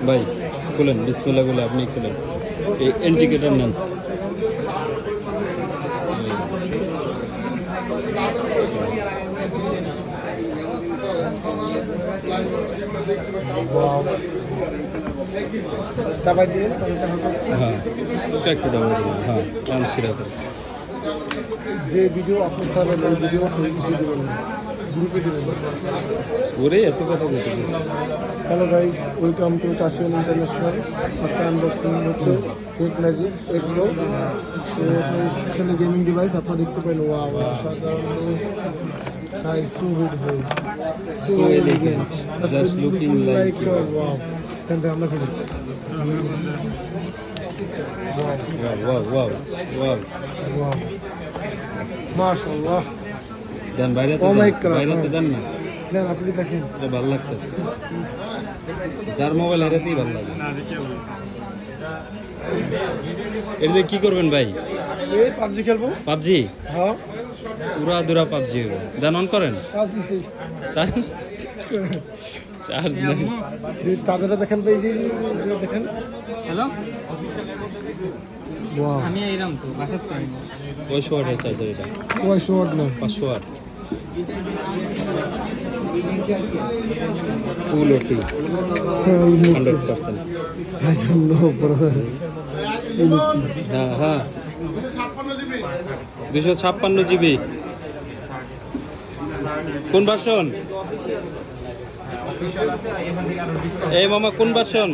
ভাই খুলেন, বিসমিল্লাহ বলে আপনি খুলেন, এই ইন্ডিকেটর নেন। হ্যাঁ একটু দাবাই দিন, হ্যাঁ সিরাপ। যে ভিডিও আপলোড করবেন ওই ভিডিও গ্রুপে দেবেন। ওরে এত কথা বলতে গেছে। হ্যালো গাইস, ওয়েলকাম টু চাষিয়ান ইন্টারন্যাশনাল। আজকে আনবক্সিং হচ্ছে টেক ম্যাজিক এগুলো। তো এখানে গেমিং ডিভাইস আপনারা দেখতে পেলেন। ওয়াও, সাধারণ guys, so beautiful, So elegant, just looking like wow. এখান থেকে আমরা খেলি। Wow wow wow. ওয়াও, মাশাআল্লাহ। দেন বাইরে Oh my God, বাইরে দেন না, দেন আপনি দেখেন। এটা ভালো লাগতেছে। যার মোবাইল এরাতেই ভালো লাগে। এটা দিয়ে কি করবেন ভাই? এই পাবজি খেলবো। পাবজি? হ্যাঁ, পুরা দুরা পাবজি হবে। দেন অন করেন। চার্জ নেই। চার্জ নেই। এই চার্জারটা দেখেন ভাই, এই যে দেখেন। হ্যালো, ওয়াও, আমি এইরাম তো বাসার তো আমি। 500 ওয়াটের চার্জার এটা। 500 ওয়াট না, 500 ওয়াট। ফুল ওটি 100%। I don't know, brother. এই লোকটি হ্যাঁ হ্যাঁ 256 জিবি। কোন ভার্সন? এই মামা কোন ভার্সন?